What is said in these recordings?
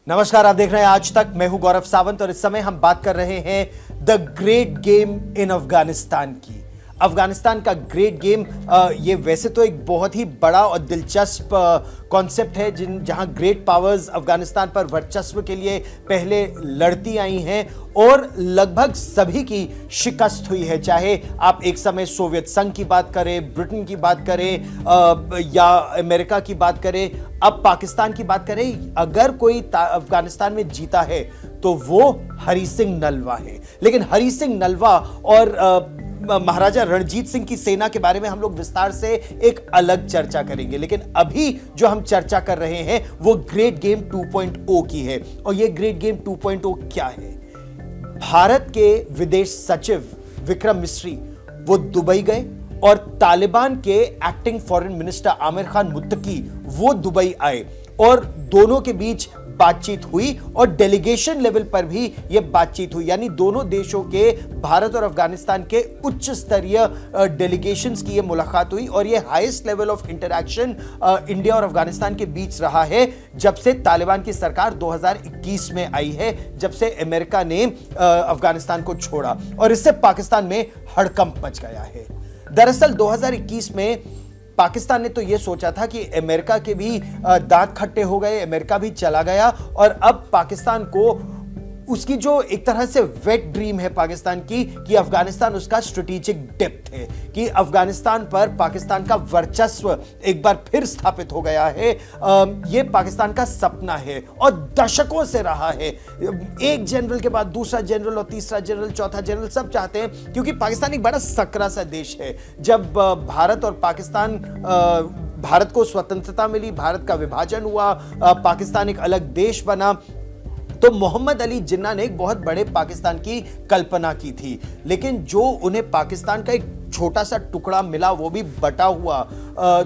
नमस्कार, आप देख रहे हैं आज तक। मैं हूं गौरव सावंत और इस समय हम बात कर रहे हैं the great game in Afghanistan की। अफगानिस्तान का ग्रेट गेम ये वैसे तो एक बहुत ही बड़ा और दिलचस्प कॉन्सेप्ट है जहां ग्रेट पावर्स अफगानिस्तान पर वर्चस्व के लिए पहले लड़ती आई हैं और लगभग सभी की शिकस्त हुई है। चाहे आप एक समय सोवियत संघ की बात करें, ब्रिटेन की बात करें या अमेरिका की बात करें, अब पाकिस्तान की बात करें, अगर कोई अफगानिस्तान में जीता है तो वो हरी सिंह नलवा है। लेकिन हरी सिंह नलवा और महाराजा रणजीत सिंह की सेना के बारे में हम लोग विस्तार से एक अलग चर्चा करेंगे। लेकिन अभी जो हम चर्चा कर रहे हैं वो ग्रेट गेम 2.0 की है। और ये ग्रेट गेम 2.0 क्या है? भारत के विदेश सचिव विक्रम मिस्री वो दुबई गए और तालिबान के acting foreign minister Amir Khan Muttaqi वो दुबई आए और दोनों के बीच बातचीत हुई और डेलीगेशन लेवल पर भी यह बातचीत हुई। यानी दोनों देशों के, भारत और अफगानिस्तान के उच्च स्तरीय डेलीगेशंस की यह मुलाकात हुई और यह highest level of interaction India और अफगानिस्तान के बीच रहा है जब से तालिबान की सरकार 2021 में आई है, जब से अमेरिका ने अफगानिस्तान को छोड़ा। और इससे पाकिस्तान में हड़कंप मच गया है। दरअसल 2021 में पाकिस्तान ने तो यह सोचा था कि अमेरिका के भी दांत खट्टे हो गए, अमेरिका भी चला गया और अब पाकिस्तान को उसकी जो एक तरह से वेट ड्रीम है पाकिस्तान की कि अफगानिस्तान उसका स्ट्रेटेजिक डेप्थ है, कि अफगानिस्तान पर पाकिस्तान का वर्चस्व एक बार फिर स्थापित हो गया है। यह पाकिस्तान का सपना है और दशकों से रहा है। एक जनरल के बाद दूसरा जनरल और तीसरा जनरल, चौथा जनरल सब चाहते हैं, क्योंकि पाकिस्तान एक बड़ा सकरा सा देश है। जब भारत और पाकिस्तान भारत को स्वतंत्रता मिली, भारत का विभाजन हुआ, पाकिस्तान एक अलग देश बना, तो मोहम्मद अली जिन्ना ने एक बहुत बड़े पाकिस्तान की कल्पना की थी। लेकिन जो उन्हें पाकिस्तान का एक छोटा सा टुकड़ा मिला, वो भी बटा हुआ,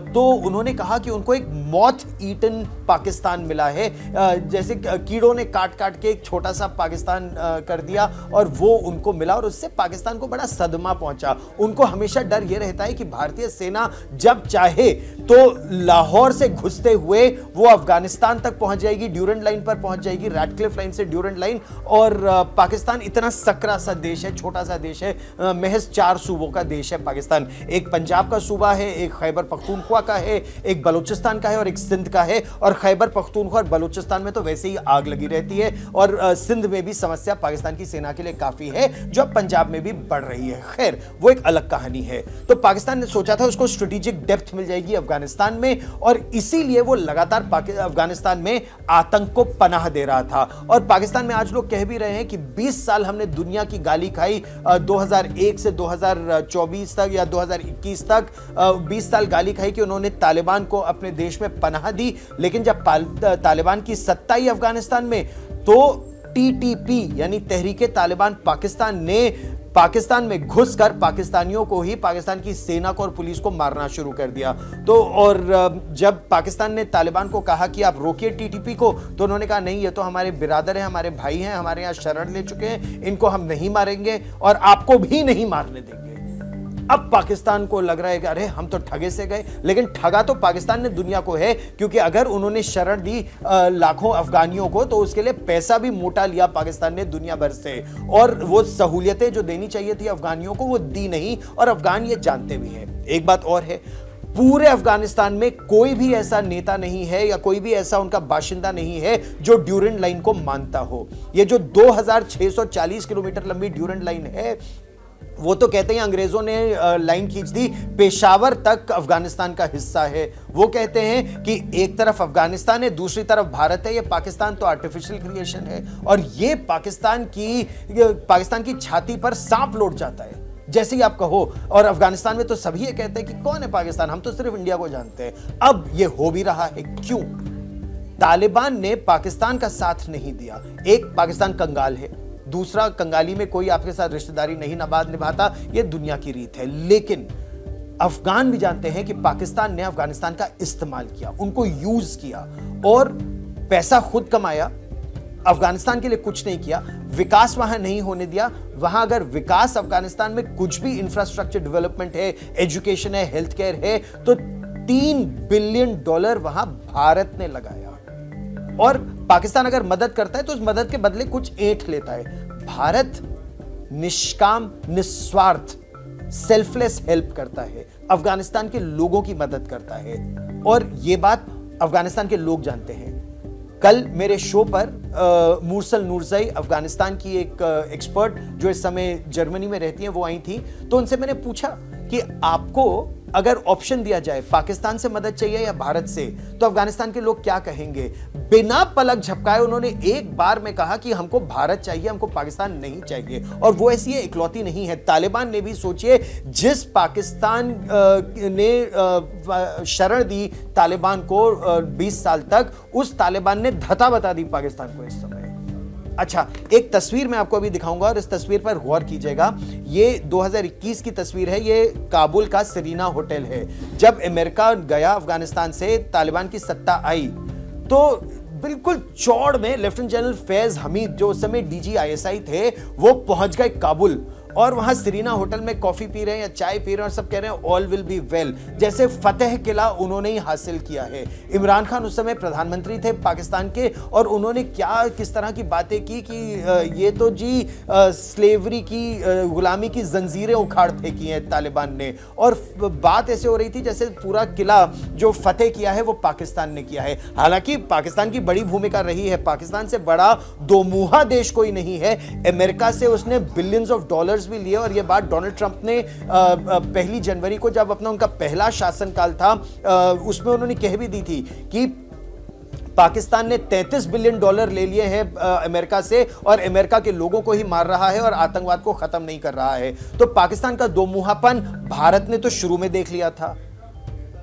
तो उन्होंने कहा कि उनको एक मॉथ ईटन पाकिस्तान मिला है। जैसे कीड़ों ने काट काट के एक छोटा सा पाकिस्तान कर दिया और वो उनको मिला और उससे पाकिस्तान को बड़ा सदमा पहुंचा। उनको हमेशा डर ये रहता है कि भारतीय सेना जब चाहे तो लाहौर से घुसते हुए वो अफगानिस्तान तक पहुंच जाएगी, ड्यूरेंट लाइन पर पहुंच जाएगी, रैडक्लिफ लाइन से ड्यूरेंट लाइन। और पाकिस्तान इतना सकरा सा देश है, छोटा सा देश है, महज 4 सूबों का देश है पाकिस्तान। एक पंजाब का सूबा है, एक खैबर पख्तूनख्वा का है, एक बलूचिस्तान का है और एक सिंध का है। और खैबर पख्तूनख्वा और बलूचिस्तान में तो वैसे ही आग लगी रहती है और सिंध में भी समस्या पाकिस्तान की सेना के लिए काफी है, जो पंजाब में भी बढ़ रही है। खैर, वो एक अलग कहानी है। तो पाकिस्तान ने सोचा था उसको स्ट्रेटेजिक डेप्थ मिल जाएगी अफगानिस्तान में और इसीलिए वो लगातार अफगानिस्तान में आतंक को पनाह दे रहा था। और पाकिस्तान में आज लोग कह भी रहे हैं कि 20 साल हमने दुनिया की गाली खाई, 2001 से 2024 तक या 2021 तक 20 साल गाली खाई कि उन्होंने तालिबान को अपने देश में पनाह दी। लेकिन जब तालिबान की सत्ता आई अफगानिस्तान में तो टीटीपी यानी तहरीके तालिबान पाकिस्तान ने पाकिस्तान में घुसकर पाकिस्तानियों को ही, पाकिस्तान की सेना को और पुलिस को मारना शुरू कर दिया। तो और जब पाकिस्तान ने तालिबान को कहा कि आप रोकिए टीटीपी को, तो उन्होंने कहा नहीं, ये तो हमारे बिरादर हैं, हमारे भाई हैं, हमारे यहाँ शरण ले चुके हैं, इनको हम नहीं मारेंगे और आपको भी नहीं मारने देंगे। अब पाकिस्तान को लग रहा है कि अरे हम तो ठगे से गए। लेकिन ठगा तो पाकिस्तान ने दुनिया को है, क्योंकि अगर उन्होंने शरण दी लाखों अफगानियों को तो उसके लिए पैसा भी मोटा लिया पाकिस्तान ने दुनिया भर से, और वो सहूलियतें जो देनी चाहिए थी अफगानियों को वो दी नहीं, और अफगान ये जानते भी हैं। एक बात और है, पूरे अफगानिस्तान में कोई भी ऐसा नेता नहीं है या कोई भी ऐसा उनका बाशिंदा नहीं है जो ड्यूरेंट लाइन को मानता हो। ये जो 2640 किलोमीटर लंबी ड्यूरेंट लाइन है, वो तो कहते हैं अंग्रेजों ने लाइन खींच दी, पेशावर तक अफगानिस्तान का हिस्सा है। वो कहते हैं कि एक तरफ अफगानिस्तान है, दूसरी तरफ भारत है, ये पाकिस्तान तो आर्टिफिशियल क्रिएशन है और ये पाकिस्तान की छाती पर सांप लौट जाता है जैसे ही आप कहो। और अफगानिस्तान में तो सभी ये कहते हैं कि कौन है पाकिस्तान, हम तो सिर्फ इंडिया को जानते हैं। अब ये हो भी रहा है, क्यों? तालिबान ने पाकिस्तान का साथ नहीं दिया। एक, पाकिस्तान कंगाल है, दूसरा, कंगाली में कोई आपके साथ रिश्तेदारी नहीं निभाता, यह दुनिया की रीत है। लेकिन अफगान भी जानते हैं कि पाकिस्तान ने अफगानिस्तान का इस्तेमाल किया, उनको यूज किया और पैसा खुद कमाया, अफगानिस्तान के लिए कुछ नहीं किया, विकास वहां नहीं होने दिया। वहां अगर विकास अफगानिस्तान में कुछ भी इंफ्रास्ट्रक्चर डेवलपमेंट है, एजुकेशन है, हेल्थ केयर है, तो $3 बिलियन वहां भारत ने लगाया। और पाकिस्तान अगर मदद करता है तो उस मदद के बदले कुछ ऐंठ लेता है। भारत निष्काम, निस्वार्थ, सेल्फलेस हेल्प करता है, अफगानिस्तान के लोगों की मदद करता है, और यह बात अफगानिस्तान के लोग जानते हैं। कल मेरे शो पर मुरसल नूरजई, अफगानिस्तान की एक एक्सपर्ट जो इस समय जर्मनी में रहती हैं, वो आई थी। तो उनसे मैंने पूछा कि आपको अगर ऑप्शन दिया जाए पाकिस्तान से मदद चाहिए या भारत से, तो अफगानिस्तान के लोग क्या कहेंगे? बिना पलक झपकाए उन्होंने एक बार में कहा कि हमको भारत चाहिए, हमको पाकिस्तान नहीं चाहिए। और वो ऐसी इकलौती नहीं है, तालिबान ने भी, सोचिए, जिस पाकिस्तान ने शरण दी तालिबान को 20 साल तक, उस तालिबान ने धता बता दी पाकिस्तान को इस समय। अच्छा, एक तस्वीर मैं आपको अभी दिखाऊंगा और इस तस्वीर पर गौर कीजिएगा। ये 2021 की तस्वीर है। ये काबुल का सरीना होटल है। जब अमेरिका गया अफगानिस्तान से, तालिबान की सत्ता आई, तो बिल्कुल चौड़ में लेफ्टिनेंट जनरल फैज हमीद, जो उस समय DGISI थे, वो पहुंच गए काबुल और वहां सरीना होटल में कॉफी पी रहे हैं या चाय पी रहे हैं और सब कह रहे हैं ऑल विल बी वेल, जैसे फतेह किला उन्होंने ही हासिल किया है। इमरान खान उस समय प्रधानमंत्री थे पाकिस्तान के, और उन्होंने क्या किस तरह की बातें की कि ये तो जी स्लेवरी की, गुलामी की जंजीरें उखाड़ फेंकी हैं तालिबान ने, और बात ऐसे हो रही थी जैसे पूरा किला जो फतेह किया है वो पाकिस्तान ने किया है। हालांकि पाकिस्तान की बड़ी भूमिका रही है, पाकिस्तान से बड़ा दो मुहा देश कोई नहीं है। अमेरिका से उसने बिलियंस ऑफ डॉलर्स भी लिए, और यह बात डोनाल्ड ट्रंप ने 1 जनवरी को, जब अपना उनका पहला शासनकाल था, उसमें उन्होंने कह भी दी थी कि पाकिस्तान ने $33 बिलियन ले लिए हैं अमेरिका से, और अमेरिका के लोगों को ही मार रहा है और आतंकवाद को खत्म नहीं कर रहा है। तो पाकिस्तान का दो मुहापन भारत ने तो शुरू में देख लिया था।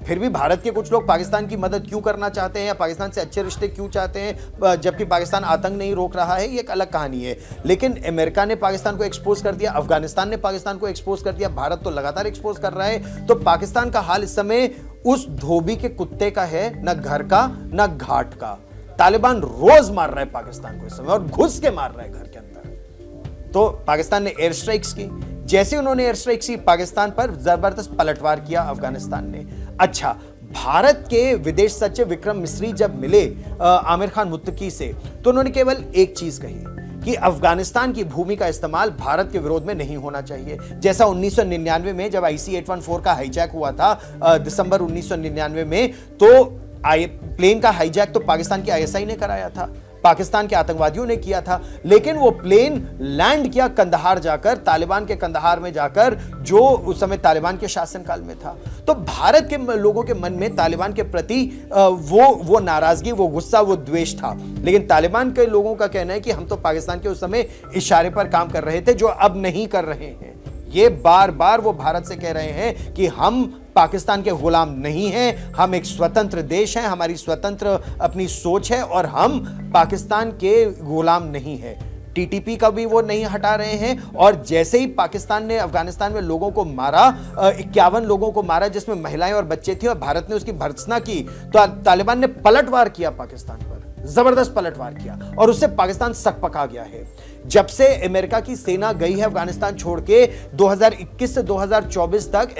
फिर भी भारत के कुछ लोग पाकिस्तान की मदद क्यों करना चाहते हैं या पाकिस्तान से अच्छे रिश्ते क्यों चाहते हैं, जबकि पाकिस्तान आतंक नहीं रोक रहा है, ये एक अलग कहानी है। लेकिन अमेरिका ने पाकिस्तान को एक्सपोज कर दिया, अफगानिस्तान ने पाकिस्तान को एक्सपोज कर दिया, भारत तो लगातार एक्सपोज कर रहा है। तो पाकिस्तान का हाल इस समय उस धोबी के कुत्ते का है, ना घर का ना घाट का। तालिबान रोज मार रहा है पाकिस्तान को इस समय, और घुस के मार रहा है घर के अंदर। तो पाकिस्तान ने एयर स्ट्राइक्स की, जैसे उन्होंने एयर स्ट्राइक्स की पाकिस्तान पर, जबरदस्त पलटवार किया अफगानिस्तान ने। अच्छा, भारत के विदेश सचिव विक्रम मिस्री जब मिले आमिर खान मुत्तकी से, तो उन्होंने केवल एक चीज कही कि अफगानिस्तान की भूमि का इस्तेमाल भारत के विरोध में नहीं होना चाहिए। जैसा 1999 में जब IC-814 का हाईजैक हुआ था, दिसंबर 1999 में, तो प्लेन का हाईजैक तो पाकिस्तान की ISI ने कराया था, पाकिस्तान के आतंकवादियों ने किया था। लेकिन वो प्लेन लैंड किया कंदहार जाकर, तालिबान के कंदहार में जाकर, जो उस समय तालिबान के शासनकाल में था। तो भारत के लोगों के मन में तालिबान के प्रति वो नाराजगी, वो गुस्सा, वो द्वेष था। लेकिन तालिबान के लोगों का कहना है कि हम तो पाकिस्तान के उस समय इशारे पर काम कर रहे थे, जो अब नहीं कर रहे हैं। ये बार बार वो भारत से कह रहे हैं कि हम पाकिस्तान के गुलाम नहीं हैं, हम एक स्वतंत्र देश हैं, हमारी स्वतंत्र अपनी सोच है, और हम पाकिस्तान के गुलाम नहीं हैं। TTP का भी वो नहीं हटा रहे हैं। और जैसे ही पाकिस्तान ने अफगानिस्तान में लोगों को मारा, 51 लोगों को मारा जिसमें महिलाएं और बच्चे थे, और भारत ने उसकी भर्त्सना की, तो तालिबान ने पलटवार किया पाकिस्तान पर, जबरदस्त पलटवार किया, और उससे पाकिस्तान सकपका गया है। जब से अमेरिका की सेना गई है अफगानिस्तान छोड़ के, 2021 से 2024 तक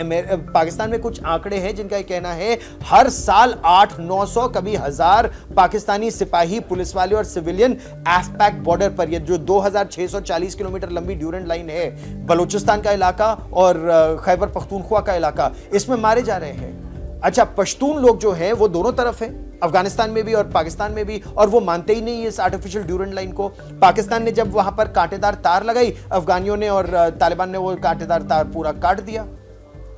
पाकिस्तान में कुछ आंकड़े हैं जिनका कहना है हर साल 800-900 कभी 1000 पाकिस्तानी सिपाही, पुलिस वाले और सिविलियन एफपैक बॉर्डर पर, ये जो 2640 किलोमीटर लंबी ड्यूरेंट लाइन है, बलूचिस्तान का इलाका और खैबर पख्तूनख्वा का इलाका, इसमें मारे जा रहे हैं। अच्छा, पश्तून लोग जो हैं वो दोनों तरफ हैं, अफगानिस्तान में भी और पाकिस्तान में भी, और वो मानते ही नहीं इस आर्टिफिशियल ड्यूरेंट लाइन को। पाकिस्तान ने जब वहां पर कांटेदार तार लगाई, अफगानियों ने और तालिबान ने वो कांटेदार तार पूरा काट दिया।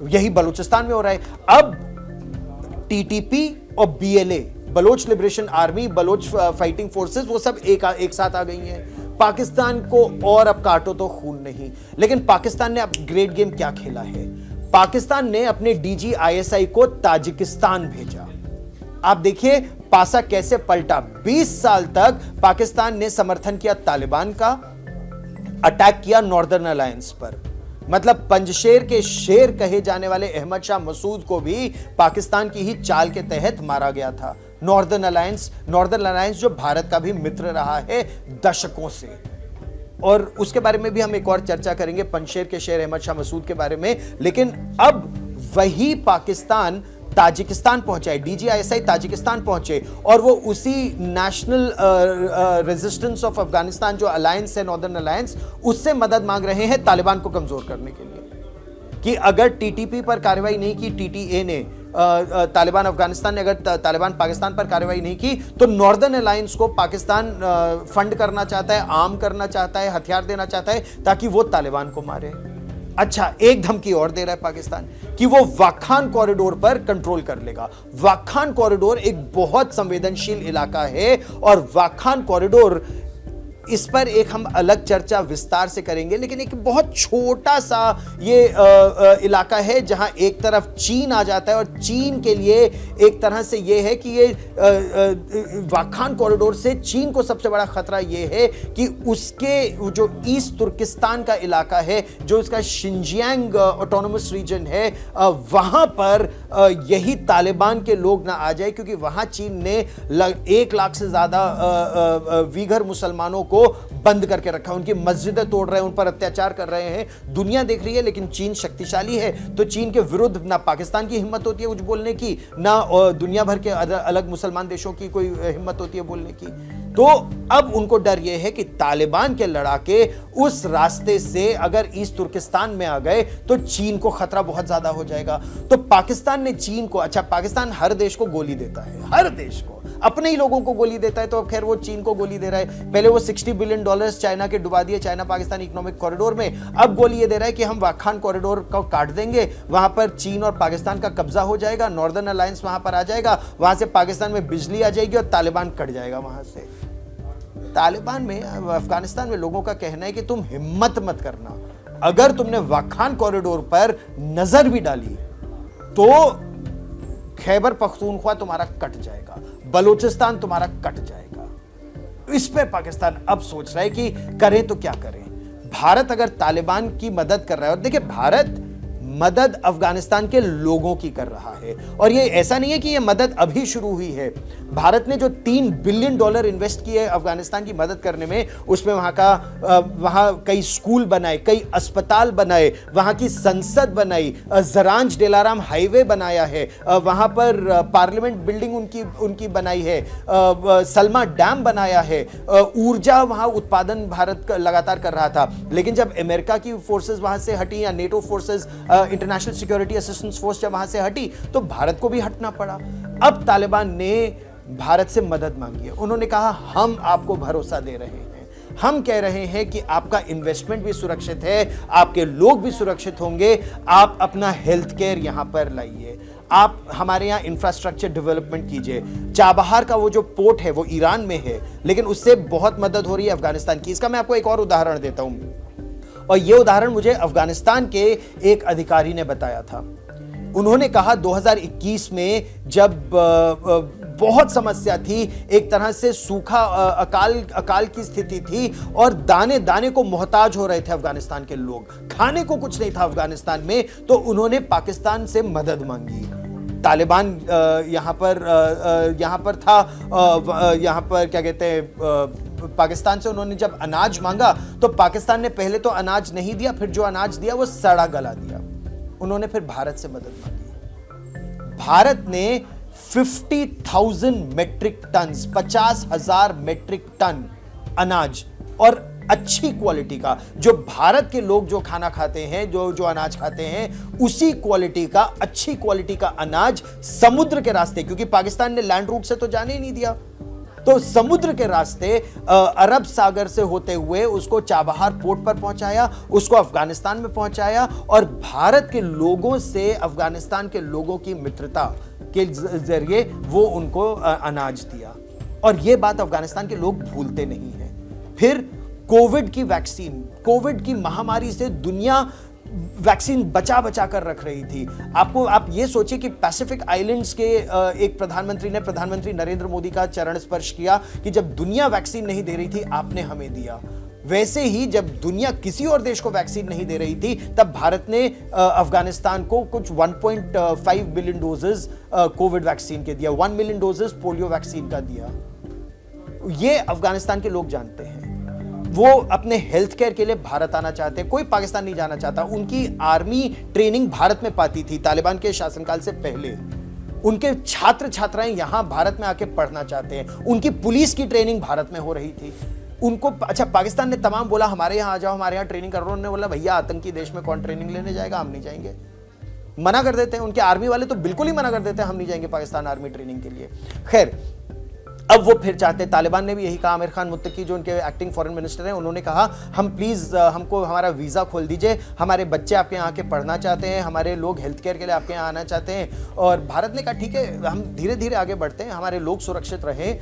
यही बलूचिस्तान में हो रहा है। अब TTP और BLA, Baloch liberation army, Baloch fighting forces, वो सब एक साथ आ गई हैं। पाकिस्तान को और अब काटो तो खून नहीं। लेकिन पाकिस्तान ने अब ग्रेट गेम क्या खेला है? पाकिस्तान ने अपने DGISI को ताजिकिस्तान भेजा। आप देखिए पासा कैसे पलटा। 20 साल तक पाकिस्तान ने समर्थन किया तालिबान का, अटैक किया नॉर्दर्न अलायंस पर। मतलब पंजशेर के शेर कहे जाने वाले अहमद शाह मसूद को भी पाकिस्तान की ही चाल के तहत मारा गया था। नॉर्दर्न अलायंस जो भारत का भी मित्र रहा है दशकों से, और उसके बारे में भी हम एक और चर्चा करेंगे, पंजशेर के शेर अहमद शाह मसूद के बारे में। लेकिन अब वही पाकिस्तान ताजिकिस्तान पहुंचाए, DGISI ताजिकिस्तान पहुंचे और वो उसी नेशनल रेजिस्टेंस ऑफ अफगानिस्तान जो अलायंस है, नॉर्दर्न अलायंस, उससे मदद मांग रहे हैं तालिबान को कमजोर करने के लिए कि अगर TTP पर कार्रवाई नहीं की, TTA ने, तालिबान अफगानिस्तान ने अगर तालिबान पाकिस्तान पर कार्रवाई नहीं की तो नॉर्दर्न अलायंस को पाकिस्तान फंड करना चाहता है, आर्म करना चाहता है, हथियार देना चाहता है ताकि वो तालिबान को मारे। अच्छा, एक धमकी और दे रहा है पाकिस्तान कि वो वाखान कॉरिडोर पर कंट्रोल कर लेगा। वाखान कॉरिडोर एक बहुत संवेदनशील इलाका है और वाखान कॉरिडोर, इस पर एक हम अलग चर्चा विस्तार से करेंगे, लेकिन एक बहुत छोटा सा ये इलाका है जहां एक तरफ चीन आ जाता है और चीन के लिए एक तरह से ये है कि ये वाखान कॉरिडोर से चीन को सबसे बड़ा खतरा ये है कि उसके जो ईस्ट तुर्किस्तान का इलाका है, जो इसका शिनजियांग ऑटोनोमस रीजन है, वहां पर यही तालिबान के लोग ना आ जाए, क्योंकि वहां चीन ने 1 लाख से ज्यादा वीगर मुसलमानों को बंद करके रखा, उनकी मस्जिदें तोड़ रहे हैं, उन पर अत्याचार कर रहे हैं। दुनिया देख रही है, लेकिन चीन शक्तिशाली है, तो चीन के विरुद्ध ना पाकिस्तान की हिम्मत होती है कुछ बोलने की, ना दुनिया भर के अलग मुसलमान देशों की कोई हिम्मत होती है बोलने की। तो अब उनको डर यह है कि तालिबान के लड़ाके उस रास्ते से अगर ईस्ट तुर्किस्तान में आ गए तो चीन को खतरा बहुत ज्यादा हो जाएगा। तो पाकिस्तान ने चीन को, अच्छा पाकिस्तान हर देश को गोली देता है, हर देश को, अपने ही लोगों को गोली देता है, तो अब खैर वो चीन को गोली दे रहा है। पहले वो $60 बिलियन चाइना के डुबा दिए चाइना पाकिस्तान इकोनॉमिक कॉरिडोर में, अब गोली ये दे रहा है कि हम वाखान कॉरिडोर को काट देंगे, वहां पर चीन और पाकिस्तान का कब्जा हो जाएगा, नॉर्दर्न अलायंस वहां पर आ जाएगा, वहां से पाकिस्तान में बिजली आ जाएगी और तालिबान कट जाएगा वहां से। तालिबान में, अफगानिस्तान में लोगों का कहना है कि तुम हिम्मत मत करना, अगर तुमने वाखान कॉरिडोर पर नजर भी डाली तो खैबर पख्तूनख्वा तुम्हारा कट जाएगा, बलूचिस्तान तुम्हारा कट जाएगा। इस पे पाकिस्तान अब सोच रहा है कि करें तो क्या करें। भारत अगर तालिबान की मदद कर रहा है, और देखिए भारत मदद अफगानिस्तान के लोगों की कर रहा है, और ये ऐसा नहीं है कि ये मदद अभी शुरू हुई है। भारत ने जो $3 बिलियन इन्वेस्ट किए अफगानिस्तान की मदद करने में, उसमें वहां कई स्कूल बनाए, कई अस्पताल बनाए, वहां की संसद बनाई, जरांज डेलाराम हाईवे बनाया है, वहां पर पार्लियामेंट बिल्डिंग उनकी बनाई है, सलमा डैम बनाया है, ऊर्जा वहां उत्पादन भारत लगातार कर रहा था। लेकिन जब अमेरिका की फोर्सेस वहां से हटी या NATO forces, international security assistance force जब वहां से हटी, तो भारत को भी हटना पड़ा। अब तालिबान ने भारत से मदद मांगी है, उन्होंने कहा हम आपको भरोसा दे रहे हैं, हम कह रहे हैं कि आपका इन्वेस्टमेंट भी सुरक्षित है, आपके लोग भी सुरक्षित होंगे, आप अपना हेल्थ केयर यहां पर लाइए, आप हमारे यहां इंफ्रास्ट्रक्चर डेवलपमेंट कीजिए। चाबहार का वो जो पोर्ट है वो ईरान में है, लेकिन उससे बहुत मदद हो रही है अफगानिस्तान की। इसका मैं आपको एक और उदाहरण देता हूं, और यह उदाहरण मुझे अफगानिस्तान के एक अधिकारी ने बताया था। उन्होंने कहा 2021 में जब बहुत समस्या थी, एक तरह से सूखा, अकाल की स्थिति थी और दाने दाने को मोहताज हो रहे थे अफगानिस्तान के लोग, खाने को कुछ नहीं था अफगानिस्तान में, तो उन्होंने पाकिस्तान से मदद मांगी। तालिबान यहां पर था, यहां पर क्या कहते हैं, पाकिस्तान से उन्होंने जब अनाज मांगा तो पाकिस्तान ने पहले तो अनाज नहीं दिया, फिर जो अनाज दिया वो सड़ा गला दिया। उन्होंने फिर भारत से मदद मांगी। भारत ने 50,000 मेट्रिक टन, 50,000 मेट्रिक टन अनाज, और अच्छी क्वालिटी का, जो भारत के लोग जो खाना खाते हैं, जो अनाज खाते हैं, उसी क्वालिटी का, अच्छी क्वालिटी का अनाज समुद्र के रास्ते, क्योंकि पाकिस्तान ने लैंड रूट से तो जाने ही नहीं दिया, तो समुद्र के रास्ते अरब सागर से होते हुए उसको चाबहार पोर्ट पर पहुंचाया, उसको अफगानिस्तान में पहुंचाया, और भारत के लोगों से अफगानिस्तान के लोगों की मित्रता के जरिए वो उनको अनाज दिया। और ये बात अफगानिस्तान के लोग भूलते नहीं हैं। फिर कोविड की महामारी से दुनिया वैक्सीन बचा बचा कर रख रही थी। आप ये सोचिए कि पैसिफिक आइलैंड्स के एक प्रधानमंत्री नरेंद्र मोदी का चरण स्पर्श किया कि जब दुनिया वैक्सीन नहीं दे रही थी, आपने हमें दिया। वैसे ही जब दुनिया किसी और देश को वैक्सीन नहीं दे रही थी, तब भारत ने अफगानिस्तान को कुछ 1.5 बिलियन डोजेस कोविड वैक्सीन के दिया, 1 मिलियन डोजेस पोलियो वैक्सीन का दिया। ये अफगानिस्तान के लोग जानते हैं। वो अपने हेल्थ केयर के लिए भारत आना चाहते हैं, कोई पाकिस्तान नहीं जाना चाहता। उनकी आर्मी ट्रेनिंग भारत में पाती थी तालिबान के शासनकाल से पहले। उनके छात्र छात्राएं यहां भारत में आके पढ़ना चाहते हैं, उनकी पुलिस की ट्रेनिंग भारत में हो रही थी। उनको अच्छा, पाकिस्तान ने तमाम बोला हमारे यहाँ आ जाओ, हमारे यहाँ ट्रेनिंग करो। उन्होंने बोला भैया आतंकी देश में कौन ट्रेनिंग लेने जाएगा, हम नहीं जाएंगे, मना कर देते हैं। उनके आर्मी वाले तो बिल्कुल ही मना कर देते हैं, हम नहीं जाएंगे पाकिस्तान आर्मी ट्रेनिंग के लिए। खैर, अब वो फिर चाहते हैं, तालिबान ने भी यही कहा। आमिर खान मुत्तकी जो उनके एक्टिंग फॉरेन मिनिस्टर हैं, उन्होंने कहा हम प्लीज़ हमको हमारा वीज़ा खोल दीजिए, हमारे बच्चे आपके यहाँ आके पढ़ना चाहते हैं, हमारे लोग हेल्थ केयर के लिए आपके यहाँ आना चाहते हैं। और भारत ने कहा ठीक है, हम धीरे धीरे आगे बढ़ते हैं, हमारे लोग सुरक्षित रहें,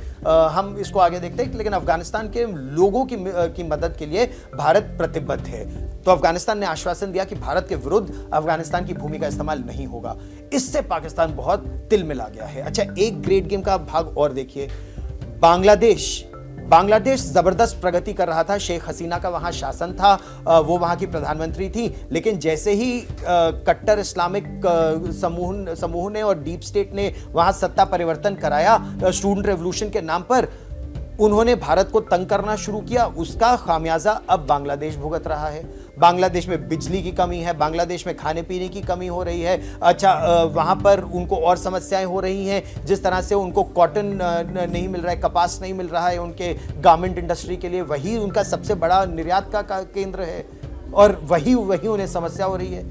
हम इसको आगे देखते हैं। लेकिन अफगानिस्तान के लोगों की मदद के लिए भारत प्रतिबद्ध है। तो अफगानिस्तान ने आश्वासन दिया कि भारत के विरुद्ध अफगानिस्तान की भूमि का इस्तेमाल नहीं होगा। इससे पाकिस्तान बहुत तिलमिला गया है। अच्छा, एक ग्रेट गेम का भाग और देखिए, बांग्लादेश जबरदस्त प्रगति कर रहा था। शेख हसीना का वहां शासन था, वो वहां की प्रधानमंत्री थी। लेकिन जैसे ही कट्टर इस्लामिक समूह ने और डीप स्टेट ने वहां सत्ता परिवर्तन कराया, स्टूडेंट रेवोल्यूशन के नाम पर उन्होंने भारत को तंग करना शुरू किया। उसका खामियाजा अब बांग्लादेश भुगत रहा है। बांग्लादेश में बिजली की कमी है, बांग्लादेश में खाने पीने की कमी हो रही है। अच्छा, वहाँ पर उनको और समस्याएं हो रही हैं, जिस तरह से उनको कॉटन नहीं मिल रहा है, कपास नहीं मिल रहा है उनके गारमेंट इंडस्ट्री के लिए। वही उनका सबसे बड़ा निर्यात का केंद्र है और वही उन्हें समस्या हो रही है।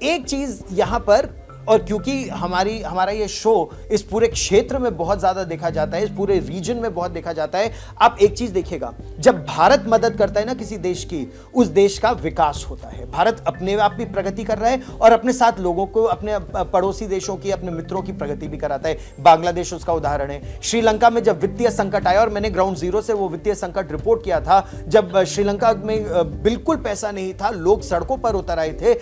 एक चीज़ यहाँ पर, और क्योंकि हमारा ये शो इस पूरे क्षेत्र में बहुत ज्यादा देखा जाता है, इस पूरे रीजन में बहुत देखा जाता है, आप एक चीज देखिएगा, जब भारत मदद करता है ना किसी देश की, उस देश का विकास होता है। भारत अपने आप भी प्रगति कर रहा है और अपने साथ लोगों को, अपने पड़ोसी देशों की, अपने मित्रों की प्रगति भी कराता है। बांग्लादेश उसका उदाहरण है। श्रीलंका में जब वित्तीय संकट आया, और मैंने ग्राउंड जीरो से वो वित्तीय संकट रिपोर्ट किया था, जब श्रीलंका में बिल्कुल पैसा नहीं था, लोग सड़कों पर उतर आए थे,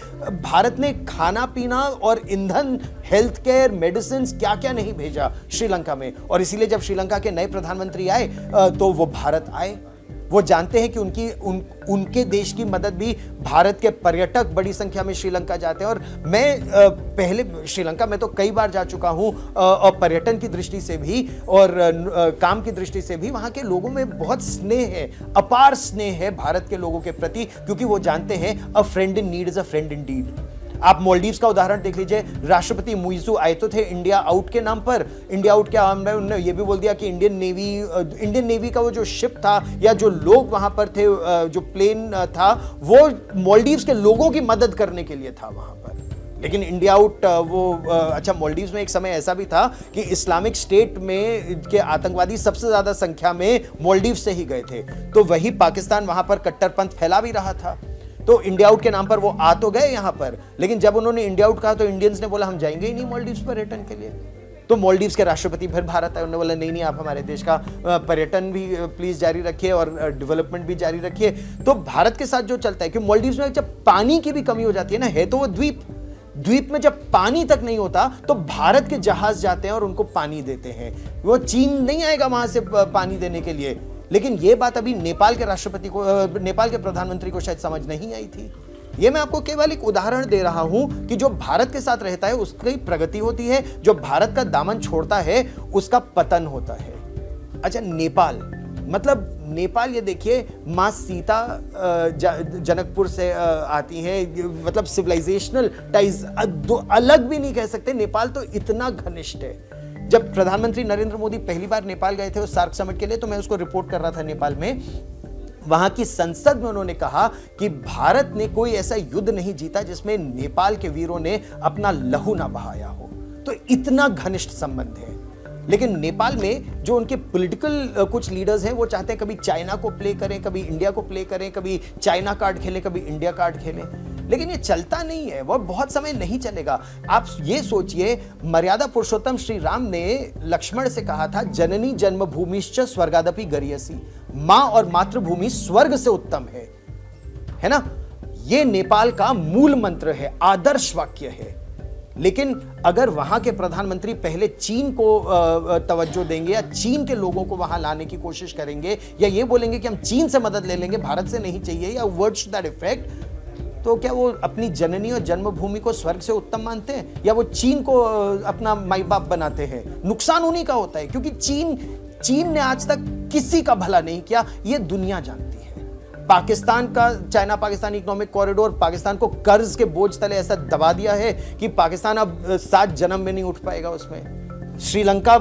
भारत ने खाना पीना और हेल्थ केयर, मेडिसिन, क्या क्या नहीं भेजा श्रीलंका में। और इसीलिए जब श्रीलंका के नए प्रधानमंत्री आए तो वो भारत आए। वो जानते हैं कि उनके देश की मदद भी, भारत के पर्यटक बड़ी संख्या में श्रीलंका जाते हैं। और मैं पहले श्रीलंका में तो कई बार जा चुका हूं, और पर्यटन की दृष्टि से भी और काम की दृष्टि से भी वहां के लोगों में बहुत स्नेह है, अपार स्नेह है भारत के लोगों के प्रति, क्योंकि वो जानते हैं a friend in need is a friend in deed. आप मालदीव्स का उदाहरण देख लीजिए। राष्ट्रपति मुइज़ू आए तो थे इंडिया आउट के नाम पर। इंडिया आउट क्या, उन्होंने ये भी बोल दिया कि इंडियन नेवी का वो जो शिप था या जो लोग वहां पर थे, जो प्लेन था, वो मालदीव्स के लोगों की मदद करने के लिए था वहां पर। लेकिन इंडिया आउट अच्छा, मालदीव्स में एक समय ऐसा भी था कि इस्लामिक स्टेट में के आतंकवादी सबसे ज्यादा संख्या में मालदीव्स से ही गए थे। तो वही पाकिस्तान वहां पर कट्टरपंथ फैला भी रहा था। तो इंडिया आउट के नाम पर वो आ तो गए यहां पर, लेकिन जब उन्होंने इंडिया आउट कहा तो इंडियंस ने बोला हम जाएंगे ही नहीं मालदीव्स पर्यटन के लिए। तो मालदीव्स के राष्ट्रपति फिर भारत आए, उन्होंने बोला नहीं नहीं, आप हमारे देश का पर्यटन भी प्लीज जारी रखिए और डेवलपमेंट भी जारी रखिए। तो भारत के साथ जो चलता है कि मालदीव्स में जब पानी की भी कमी हो जाती है ना, है तो वो द्वीप में जब पानी तक नहीं होता तो भारत के जहाज जाते हैं और उनको पानी देते हैं। वो चीन नहीं आएगा वहां से पानी देने के लिए। लेकिन ये बात अभी नेपाल के राष्ट्रपति को, नेपाल के प्रधानमंत्री को शायद समझ नहीं आई थी। ये मैं आपको केवल एक उदाहरण दे रहा हूं कि जो भारत के साथ रहता है उसकी प्रगति होती है, जो भारत का दामन छोड़ता है उसका पतन होता है। अच्छा, नेपाल, मतलब नेपाल, ये देखिए, माँ सीता जनकपुर से आती है, मतलब सिविलाइजेशनल टाइज अलग भी नहीं कह सकते। नेपाल तो इतना घनिष्ठ है। जब प्रधानमंत्री नरेंद्र मोदी पहली बार नेपाल गए थे उस सार्क समिट के लिए, तो मैं उसको रिपोर्ट कर रहा था नेपाल में। वहां की संसद में उन्होंने कहा कि भारत ने कोई ऐसा युद्ध नहीं जीता जिसमें नेपाल के वीरों ने अपना लहू ना बहाया हो। तो इतना घनिष्ठ संबंध है। लेकिन नेपाल में जो उनके पॉलिटिकल कुछ लीडर्स हैं, वो चाहते हैं कभी चाइना को प्ले करें, कभी इंडिया को प्ले करें, कभी चाइना कार्ड खेलें, कभी इंडिया कार्ड खेलें। लेकिन ये चलता नहीं है, वो बहुत समय नहीं चलेगा। आप ये सोचिए, मर्यादा पुरुषोत्तम श्री राम ने लक्ष्मण से कहा था, जननी जन्मभूमिश्च स्वर्गादपि गरीयसी, मां और मातृभूमि स्वर्ग से उत्तम है ना। ये नेपाल का मूल मंत्र है, आदर्श वाक्य है। लेकिन अगर वहां के प्रधानमंत्री पहले चीन को तवज्जो देंगे या चीन के लोगों को वहां लाने की कोशिश करेंगे, या ये बोलेंगे कि हम चीन से मदद ले लेंगे, भारत से नहीं चाहिए, या वर्ड्स टू दैट इफेक्ट, तो क्या वो अपनी जननी और जन्मभूमि को स्वर्ग से उत्तम मानते हैं, या वो चीन को अपना माई बाप बनाते हैं? नुकसान उन्हीं का होता है, क्योंकि चीन ने आज तक किसी का भला नहीं किया, ये दुनिया जानती है। पाकिस्तान का China Pakistan economic corridor Pakistan को कर्ज के बोझ तले ऐसा दबा दिया है कि पाकिस्तान अब 7 जन्म में नहीं उठ पाएगा उसमें। श्रीलंका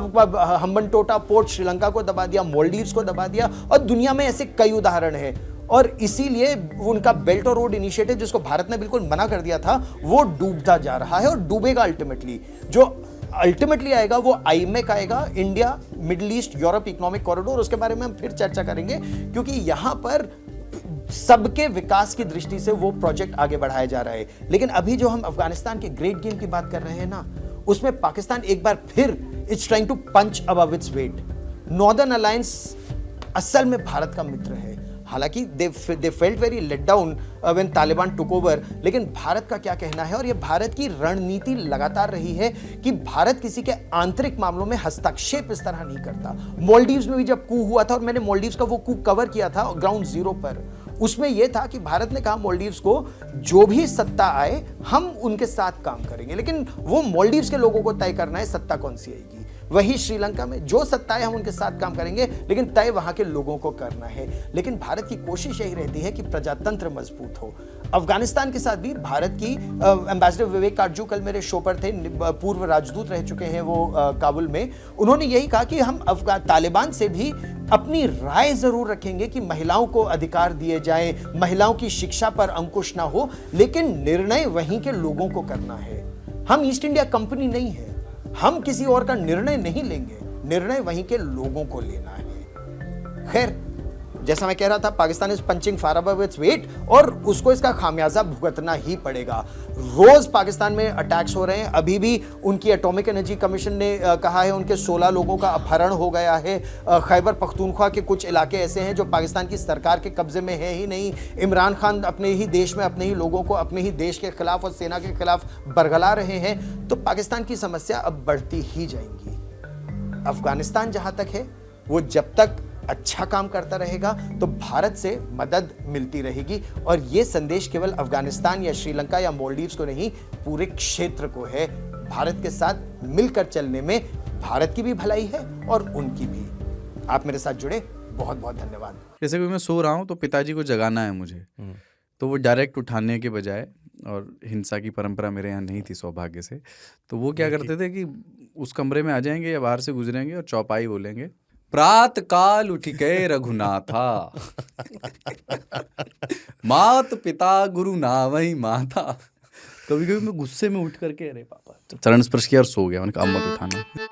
हम्बनटोटा पोर्ट श्रीलंका को दबा दिया, मालदीव्स को दबा दिया, और दुनिया में ऐसे कई उदाहरण हैं। और इसीलिए उनका बेल्ट और रोड इनिशिएटिव जिसको भारत ने बिल्कुल मना कर दिया था, वो डूबता जा रहा है और डूबेगा अल्टीमेटली। जो अल्टीमेटली आएगा वो आईमेक आएगा, India middle east Europe economic corridor. उसके बारे में हम फिर चर्चा करेंगे, क्योंकि यहां पर सबके विकास की दृष्टि से वो प्रोजेक्ट आगे बढ़ाया जा रहा है। लेकिन अभी जो हम अफगानिस्तान के ग्रेट गेम की बात कर रहे हैं ना, उसमें पाकिस्तान एक बार फिर it's trying to punch above its weight. Northern alliance असल में भारत का मित्र है। हालांकि they felt very let down when Taliban took over, लेकिन भारत का क्या कहना है, और यह भारत की रणनीति लगातार रही है कि भारत किसी के आंतरिक मामलों में हस्तक्षेप इस तरह नहीं करता। मालदीव्स में भी जब कू हुआ था, और मैंने मालदीव्स का वो कू कवर किया था ग्राउंड जीरो पर, उसमें यह था कि भारत ने कहा मालदीव्स को जो भी सत्ता आए हम उनके साथ काम करेंगे, लेकिन वो मालदीव्स के लोगों को तय करना है सत्ता कौन सी आएगी। वही श्रीलंका में जो सत्ता है हम उनके साथ काम करेंगे, लेकिन तय वहां के लोगों को करना है। लेकिन भारत की कोशिश यही रहती है कि प्रजातंत्र मजबूत हो। अफगानिस्तान के साथ भी भारत की एम्बेसडर विवेक काटजू कल मेरे शो पर थे, पूर्व राजदूत रह चुके हैं वो काबुल में। उन्होंने यही कहा कि हम तालिबान से भी अपनी राय जरूर रखेंगे कि महिलाओं को अधिकार दिए जाएं, महिलाओं की शिक्षा पर अंकुश ना हो, लेकिन निर्णय वहीं के लोगों को करना है। हम ईस्ट इंडिया कंपनी नहीं है, हम किसी और का निर्णय नहीं लेंगे, निर्णय वहीं के लोगों को लेना है। खैर, जैसा मैं कह रहा था, Pakistan is punching far above its wait, और उसको इसका खामियाजा भुगतना ही पड़ेगा। रोज पाकिस्तान में अटैक्स हो रहे हैं। अभी भी उनकी एटॉमिक एनर्जी कमीशन ने कहा है उनके 16 लोगों का अपहरण हो गया है। खैबर पख्तूनख्वा के कुछ इलाके ऐसे हैं जो पाकिस्तान की सरकार के कब्जे में है ही नहीं। इमरान खान अपने ही देश में अपने ही लोगों को अपने ही देश के खिलाफ और सेना के खिलाफ बरगला रहे हैं। तो पाकिस्तान की समस्या अब बढ़ती ही जाएंगी। अफगानिस्तान जहां तक है, वो जब तक अच्छा काम करता रहेगा तो भारत से मदद मिलती रहेगी। और ये संदेश केवल अफगानिस्तान या श्रीलंका या मालदीव्स को नहीं, पूरे क्षेत्र को है। भारत के साथ मिलकर चलने में भारत की भी भलाई है और उनकी भी। आप मेरे साथ जुड़े, बहुत बहुत धन्यवाद। जैसे कि मैं सो रहा हूँ तो पिताजी को जगाना है मुझे, तो वो डायरेक्ट उठाने के बजाय, और हिंसा की परंपरा मेरे यहाँ नहीं थी सौभाग्य से, तो वो क्या करते थे कि उस कमरे में आ जाएंगे या बाहर से गुजरेंगे और चौपाई बोलेंगे, प्रात काल उठ गए रघुनाथा, मात पिता गुरु नावई माता। कभी कभी मैं गुस्से में उठ करके, अरे पापा, चरण स्पर्श किया और सो गया। मैंने कहा अब मत उठाना।